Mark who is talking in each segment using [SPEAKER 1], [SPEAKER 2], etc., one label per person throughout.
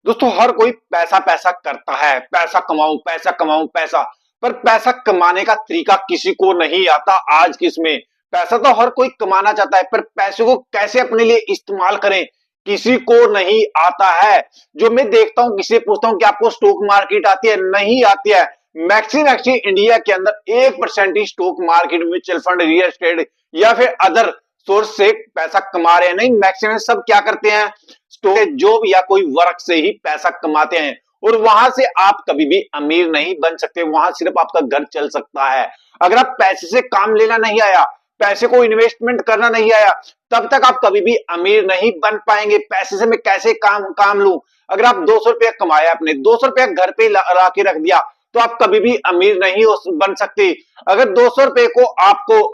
[SPEAKER 1] दोस्तों हर कोई पैसा पैसा करता है, पैसा कमाऊं पैसा कमाऊं पैसा। पर पैसा कमाने का तरीका किसी को नहीं आता। आज की इसमें पैसा तो हर कोई कमाना चाहता है, पर पैसे को कैसे अपने लिए इस्तेमाल करें किसी को नहीं आता है। जो मैं देखता हूं, किसी से पूछता हूं कि आपको स्टॉक मार्केट आती है, नहीं आती है। मैक्सिमम एक्चुअली इंडिया के अंदर 1% ही stock market, mutual fund, real estate या फिर अदर सोर्स से पैसा कमा रहे हैं। नहीं, मैक्सिमम सब क्या करते हैं, स्टॉक, जॉब या कोई वर्क से ही पैसा कमाते हैं। और वहां से आप कभी भी अमीर नहीं बन सकते, वहां सिर्फ आपका घर चल सकता है। अगर आप पैसे से काम लेना नहीं आया, पैसे को इन्वेस्टमेंट करना नहीं आया, तब तक आप कभी भी अमीर नहीं बन पाएंगे। पैसे से मैं कैसे काम काम लूं? अगर आप 200 रुपया कमाया, आपने 200 रुपया घर पे ला के रख दिया, तो आप कभी भी अमीर नहीं बन सकते। अगर 200 रुपए को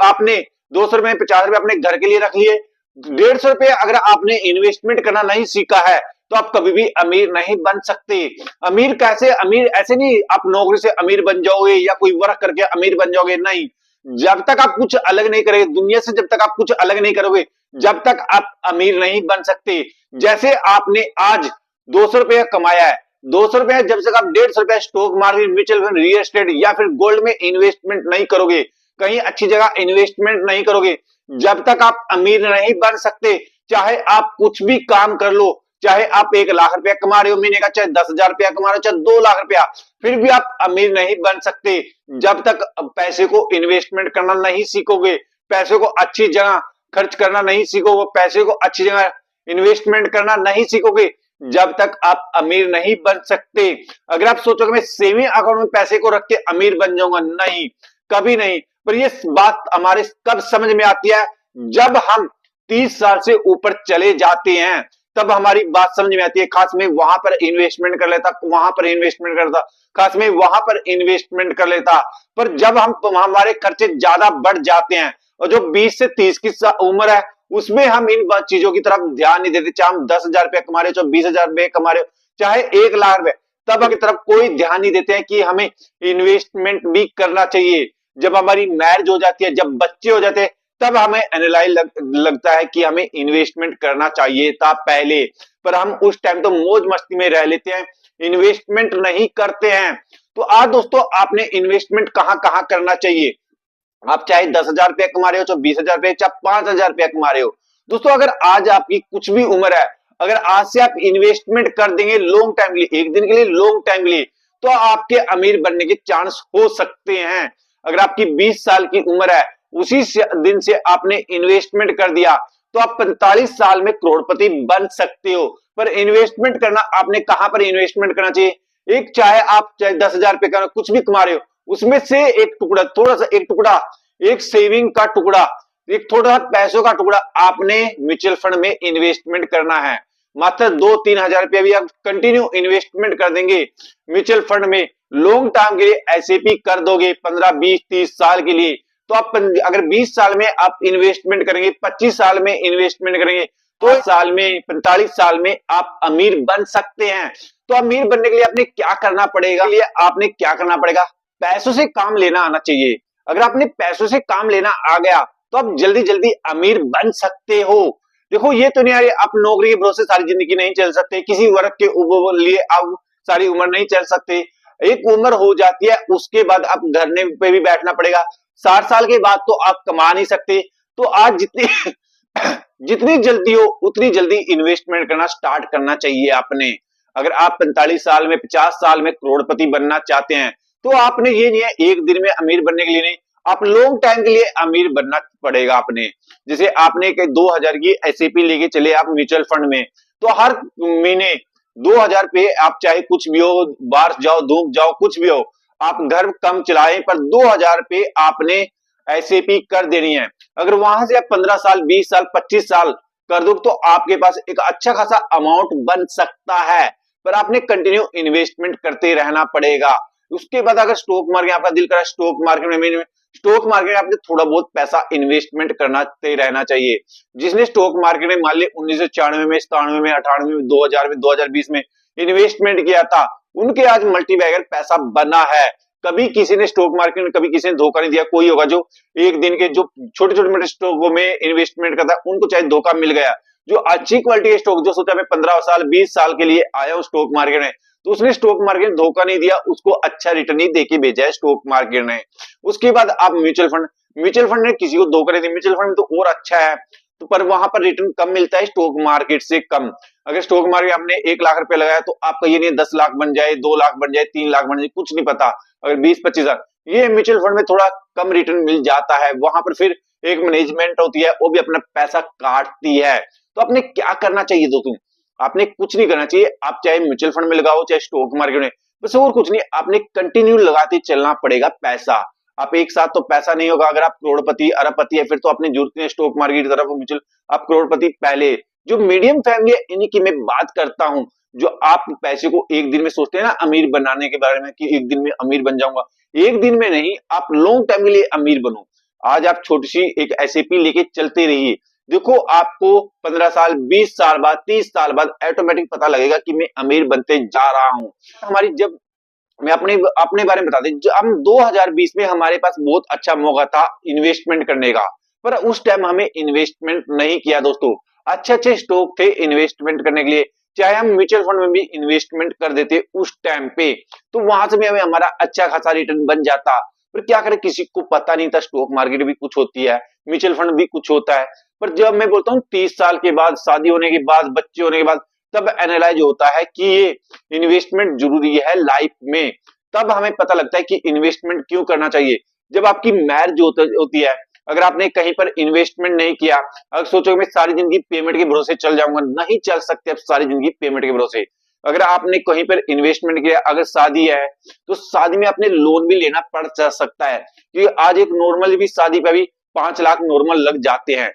[SPEAKER 1] आपने 200 रुपए 50 रुपए अपने घर के लिए रख लिए, 150 रुपए अगर आपने इन्वेस्टमेंट करना नहीं सीखा है, तो आप कभी भी अमीर नहीं बन सकते। अमीर कैसे? अमीर ऐसे नहीं आप नौकरी से अमीर बन जाओगे या कोई वर्क करके अमीर बन जाओगे, नहीं। जब तक आप कुछ अलग नहीं करेंगे दुनिया से, जब तक आप कुछ अलग नहीं करोगे, जब तक आप अमीर नहीं बन सकते। जैसे आपने आज 200 रुपया कमाया है, 200 रुपया जब तक आप 150 रुपया stock market, mutual fund, real estate या फिर गोल्ड में इन्वेस्टमेंट नहीं करोगे, कहीं अच्छी जगह इन्वेस्टमेंट नहीं करोगे, जब तक आप अमीर नहीं बन सकते। चाहे आप कुछ भी काम कर लो, चाहे आप 1 लाख रुपया कमा रहे हो महीने का, चाहे 10,000 रुपया कमा रहे हो, चाहे 2 लाख रुपया, फिर भी आप अमीर नहीं बन सकते जब तक पैसे को इन्वेस्टमेंट करना नहीं सीखोगे, पैसे को अच्छी जगह खर्च करना नहीं सीखोगे, पैसे को अच्छी जगह इन्वेस्टमेंट करना नहीं सीखोगे, जब तक आप अमीर नहीं बन सकते। अगर आप सोचोगे मैं सेविंग अकाउंट में पैसे को रख के अमीर बन जाऊंगा, नहीं, कभी नहीं। पर ये बात हमारे कब समझ में आती है? जब हम 30 साल से ऊपर चले जाते हैं, तब हमारी बात समझ में आती है। खास में वहां पर इन्वेस्टमेंट कर लेता, वहां पर इन्वेस्टमेंट करता, खास में वहां पर इन्वेस्टमेंट कर लेता। पर जब हमारे खर्चे ज्यादा बढ़ जाते हैं और जो 20 से 30 की उम्र है, उसमें हम इन चीजों की तरफ ध्यान नहीं देते। चाहे हम 10,000 रुपया कमा रहे हो, चाहे 20,000 रुपये कमा रहे हो, चाहे 1 लाख रुपए, तब हम की तरफ कोई ध्यान नहीं देते हैं कि हमें इन्वेस्टमेंट भी करना चाहिए। जब हमारी मैरिज हो जाती है, जब बच्चे हो जाते हैं, तब हमें एनालाइज लगता है कि हमें इन्वेस्टमेंट करना चाहिए था पहले। पर हम उस टाइम तो मौज मस्ती में रह लेते हैं, इन्वेस्टमेंट नहीं करते हैं। तो आज दोस्तों आपने इन्वेस्टमेंट कहां कहां करना चाहिए? आप चाहे 10,000 रुपया कमा रहे हो, चाहे 20,000 रुपये, चाहे 5,000 रुपया कमा रहे हो, दोस्तों अगर आज आपकी कुछ भी उम्र है, अगर आज से आप इन्वेस्टमेंट कर देंगे लॉन्ग टाइम के लिए, एक दिन के लिए, लॉन्ग टाइम के लिए, तो आपके अमीर बनने के चांस हो सकते हैं। अगर आपकी 20 साल की उम्र है, उसी दिन से आपने इन्वेस्टमेंट कर दिया, तो आप 45 साल में करोड़पति बन सकते हो। पर इन्वेस्टमेंट करना आपने कहां पर इन्वेस्टमेंट करना चाहिए? एक चाहे आप चाहे 10,000 रुपये का कुछ भी कमा रहे हो, उसमें से एक टुकड़ा, थोड़ा सा एक टुकड़ा, एक सेविंग का टुकड़ा, एक थोड़ा पैसों का टुकड़ा आपने म्यूचुअल फंड में इन्वेस्टमेंट करना है। मात्र 2-3 हजार रुपया भी आप कंटिन्यू इन्वेस्टमेंट कर देंगे म्यूचुअल फंड में, लॉन्ग टर्म के लिए एसआईपी कर दोगे 15, 20, 30 साल के लिए, तो आप अगर 20 साल में आप इन्वेस्टमेंट करेंगे, 25 साल में इन्वेस्टमेंट करेंगे, तो साल में 45 साल में आप अमीर बन सकते हैं। तो अमीर बनने के लिए आपने क्या करना पड़ेगा? आपने क्या करना पड़ेगा? पैसों से काम लेना आना चाहिए। अगर आपने पैसों से काम लेना आ गया, तो आप जल्दी जल्दी अमीर बन सकते हो। देखो ये तो नहीं है आप नौकरी के भरोसे सारी जिंदगी नहीं चल सकते, किसी वर्क के लिए आप सारी उम्र नहीं चल सकते। एक उम्र हो जाती है, उसके बाद आप धरने पे भी बैठना पड़ेगा। 60 साल के बाद तो आप कमा नहीं सकते। तो आज जितनी जितनी जल्दी हो उतनी जल्दी इन्वेस्टमेंट करना स्टार्ट करना चाहिए आपने। अगर आप 45 साल में, 50 साल में करोड़पति बनना चाहते हैं, तो आपने ये नहीं है एक दिन में अमीर बनने के लिए, नहीं, आप लॉन्ग टाइम के लिए अमीर बनना पड़ेगा आपने। जैसे आपने 2,000 की एसआईपी लेके चले आप म्यूचुअल फंड में, तो हर महीने 2,000 पे आप चाहे कुछ भी हो, बारिश जाओ, धूप जाओ, कुछ भी हो, आप घर कम चलाएं, पर 2,000 पे आपने एसआईपी कर देनी है। अगर वहां से आप 15 साल, 20 साल, 25 साल कर दो, तो आपके पास एक अच्छा खासा अमाउंट बन सकता है। पर आपने कंटिन्यू इन्वेस्टमेंट करते रहना पड़ेगा। उसके बाद अगर स्टॉक मार्केट आपका दिल करा स्टॉक मार्केट में, स्टॉक मार्केट में आपने थोड़ा बहुत पैसा इन्वेस्टमेंट करना रहना चाहिए। जिसने स्टॉक मार्केट में मान ली 1994 में, 97 में, 98 में, 2000 में, 2020 में इन्वेस्टमेंट किया था, उनके आज मल्टीबैगर पैसा बना है। कभी किसी ने स्टॉक मार्केट में, कभी किसी ने धोखा नहीं दिया। कोई होगा जो एक दिन के जो छोटे छोटे मोटे स्टॉकों में इन्वेस्टमेंट करता है, उनको चाहे धोखा मिल गया, जो अच्छी क्वालिटी के स्टॉक, जो सोचा मैं 15 साल 20 साल के लिए आया हूँ स्टॉक मार्केट में, तो उसने स्टॉक मार्केट में धोखा नहीं दिया, उसको अच्छा रिटर्न ही देके भेजा है स्टॉक मार्केट ने। उसके बाद आप म्यूचुअल फंड ने किसी को धोखा नहीं दिया, म्यूचुअल फंड में तो और अच्छा है, तो पर वहां पर रिटर्न कम मिलता है स्टॉक मार्केट से कम। अगर स्टॉक मार्केट आपने 1 लाख रुपए लगाया तो आपका ये नहीं 10 लाख बन जाए, 2 लाख बन जाए, 3 लाख बन जाए, कुछ नहीं पता। अगर 20-25 हजार, ये म्यूचुअल फंड में थोड़ा कम रिटर्न मिल जाता है, वहां पर फिर एक मैनेजमेंट होती है, वो भी अपना पैसा काटती है। तो आपने क्या करना चाहिए दोस्तों, आपने कुछ नहीं करना चाहिए, आप चाहे म्यूचुअल फंड में लगाओ चाहे स्टॉक मार्केट में, बस और कुछ नहीं, आपने कंटिन्यू लगाते चलना पड़ेगा पैसा। आप एक साथ तो पैसा नहीं होगा, अगर आप करोड़पति अरबपति है फिर तो आपने जरूरत नहीं है स्टॉक मार्केट की तरफ म्यूचुअल, आप करोड़पति पहले। जो मीडियम फैमिली है इन्हीं की मैं बात करता हूं, जो आप पैसे को एक दिन में सोचते हैं ना अमीर बनाने के बारे में कि एक दिन में अमीर बन जाऊंगा, एक दिन में नहीं, आप लॉन्ग टाइम के लिए अमीर बनो। आज आप छोटी सी एक एसएपी लेके चलते रहिए, देखो आपको 15 साल 20 साल बाद 30 साल बाद ऑटोमेटिक पता लगेगा कि मैं अमीर बनते जा रहा हूं। हमारी जब मैं अपने अपने बारे में बता दें, जब हम 2020 में हमारे पास बहुत अच्छा मौका था इन्वेस्टमेंट करने का, पर उस टाइम हमें इन्वेस्टमेंट नहीं किया दोस्तों। अच्छे अच्छे स्टॉक थे इन्वेस्टमेंट करने के लिए, चाहे हम म्यूचुअल फंड में भी इन्वेस्टमेंट कर देते उस टाइम पे, तो वहां से भी हमें हमारा अच्छा खासा रिटर्न बन जाता। पर क्या करें, किसी को पता नहीं था स्टॉक मार्केट भी कुछ होती है, म्यूचुअल फंड भी कुछ होता है। पर जब मैं बोलता हूँ 30 साल के बाद, शादी होने के बाद, बच्चे होने के बाद, तब एनालाइज होता है कि ये इन्वेस्टमेंट जरूरी है लाइफ में। तब हमें पता लगता है कि इन्वेस्टमेंट क्यों करना चाहिए। जब आपकी मैरिज होती है, अगर आपने कहीं पर इन्वेस्टमेंट नहीं किया, अगर सोचो मैं सारी जिंदगी पेमेंट के भरोसे चल जाऊंगा, नहीं चल सकते आप सारी जिंदगी पेमेंट के भरोसे। अगर आपने कहीं पर इन्वेस्टमेंट किया, अगर शादी है तो शादी में आपने लोन भी लेना पड़ सकता है, क्योंकि आज एक नॉर्मल भी शादी पे भी 5 लाख नॉर्मल लग जाते हैं।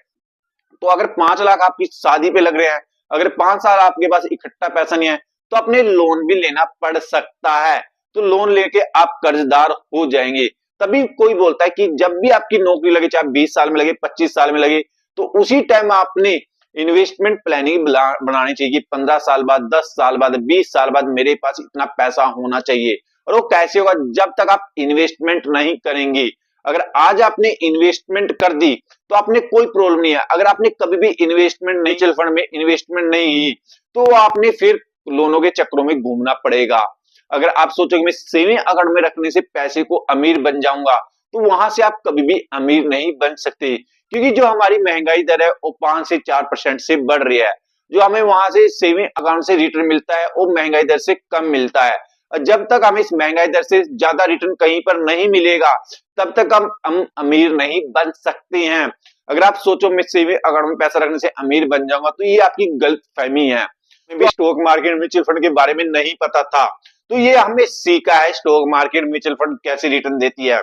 [SPEAKER 1] तो अगर 5 लाख आपकी शादी पे लग रहे हैं, अगर 5 साल आपके पास इकट्ठा पैसा नहीं है, तो अपने लोन भी लेना पड़ सकता है। तो लोन लेके आप कर्जदार हो जाएंगे। तभी कोई बोलता है कि जब भी आपकी नौकरी लगे, चाहे 20 साल में लगे 25 साल में लगे, तो उसी टाइम आपने इन्वेस्टमेंट प्लानिंग बनानी चाहिए कि 15 साल बाद, 10 साल बाद, 20 साल बाद मेरे पास इतना पैसा होना चाहिए। और वो कैसे होगा, जब तक आप इन्वेस्टमेंट नहीं करेंगे। अगर आज आपने इन्वेस्टमेंट कर दी तो आपने कोई प्रॉब्लम नहीं है। अगर आपने कभी भी इन्वेस्टमेंट म्यूचुअल फंड में इन्वेस्टमेंट नहीं की, तो आपने फिर लोनों के चक्रों में घूमना पड़ेगा। अगर आप सोचोगे मैं सेविंग अकाउंट में रखने से पैसे को अमीर बन जाऊंगा, तो वहां से आप कभी भी अमीर नहीं बन सकते, क्योंकि जो हमारी महंगाई दर है वो 5 से 4% से बढ़ रही है। जो हमें वहां से सेविंग अकाउंट से रिटर्न मिलता है वो महंगाई दर से कम मिलता है। और जब तक हमें इस महंगाई दर से ज्यादा रिटर्न कहीं पर नहीं मिलेगा, तब तक हम अमीर नहीं बन सकते हैं। अगर आप सोचो मैं सेविंग अकाउंट में पैसा रखने से अमीर बन जाऊंगा, तो ये आपकी गलत फहमी है। भी स्टॉक मार्केट म्यूचुअल फंड के बारे में नहीं पता था, तो ये हमने सीखा है स्टॉक मार्केट म्यूचुअल फंड कैसे रिटर्न देती है।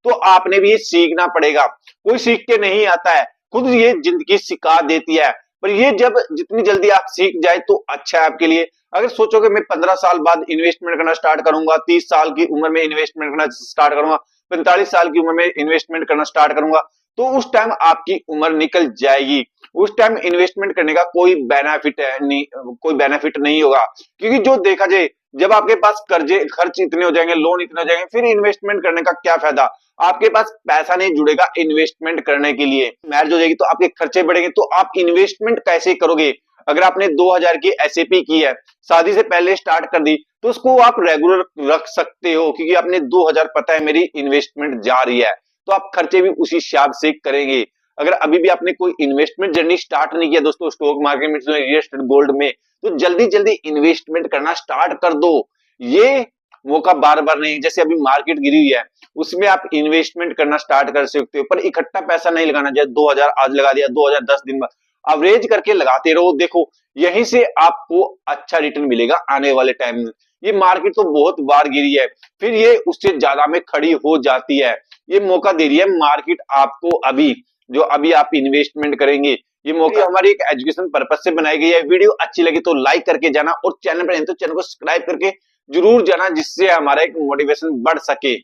[SPEAKER 1] तो आपने भी ये सीखना पड़ेगा, कोई सीख के नहीं आता है, खुद ये जिंदगी सिखा देती है। पर ये जब जितनी जल्दी आप सीख जाए तो अच्छा है आपके लिए। अगर सोचोगे मैं 15 साल बाद इन्वेस्टमेंट करना स्टार्ट करूंगा, 30 साल की उम्र में इन्वेस्टमेंट करना स्टार्ट करूंगा, 45 साल की उम्र में इन्वेस्टमेंट करना स्टार्ट करूंगा, तो उस टाइम आपकी उम्र निकल जाएगी। उस टाइम इन्वेस्टमेंट करने का कोई बेनिफिट है नहीं, कोई बेनिफिट नहीं होगा। क्योंकि जो देखा जाए, जब आपके पास कर्जे खर्च इतने हो जाएंगे, लोन इतने हो जाएंगे, फिर इन्वेस्टमेंट करने का क्या फायदा। आपके पास पैसा नहीं जुड़ेगा इन्वेस्टमेंट करने के लिए। मैरिज हो जाएगी तो आपके खर्चे बढ़ेंगे, तो आप इन्वेस्टमेंट कैसे करोगे। अगर आपने 2000 की एसएपी की है, शादी से पहले स्टार्ट कर दी, तो उसको आप रेगुलर रख सकते हो, क्योंकि आपने 2000 पता है मेरी इन्वेस्टमेंट जा रही है, तो आप खर्चे भी उसी हिसाब से करेंगे। अगर अभी भी आपने कोई इन्वेस्टमेंट जर्नी स्टार्ट नहीं किया दोस्तों, स्टॉक मार्केट में, रियल एस्टेट, गोल्ड में, तो जल्दी जल्दी इन्वेस्टमेंट करना स्टार्ट कर दो। ये मौका बार बार नहीं, जैसे अभी मार्केट गिरी हुई है उसमें आप इन्वेस्टमेंट करना स्टार्ट कर सकते हो, पर इकट्ठा पैसा नहीं लगाना। जैसे 2000 आज लगा दिया, 2000 10 दिन बाद, अवरेज करके लगाते रहो। देखो यहीं से आपको अच्छा रिटर्न मिलेगा आने वाले टाइम में। ये मार्केट तो बहुत बार गिरी है, फिर ये उससे ज्यादा में खड़ी हो जाती है। ये मौका दे रही है मार्केट आपको अभी, जो अभी आप इन्वेस्टमेंट करेंगे। ये मौका हमारी एक एजुकेशन पर्पज से बनाई गई है। वीडियो अच्छी लगी तो लाइक करके जाना, और चैनल पर नहीं तो चैनल को सब्सक्राइब करके जरूर जाना, जिससे हमारा एक मोटिवेशन बढ़ सके।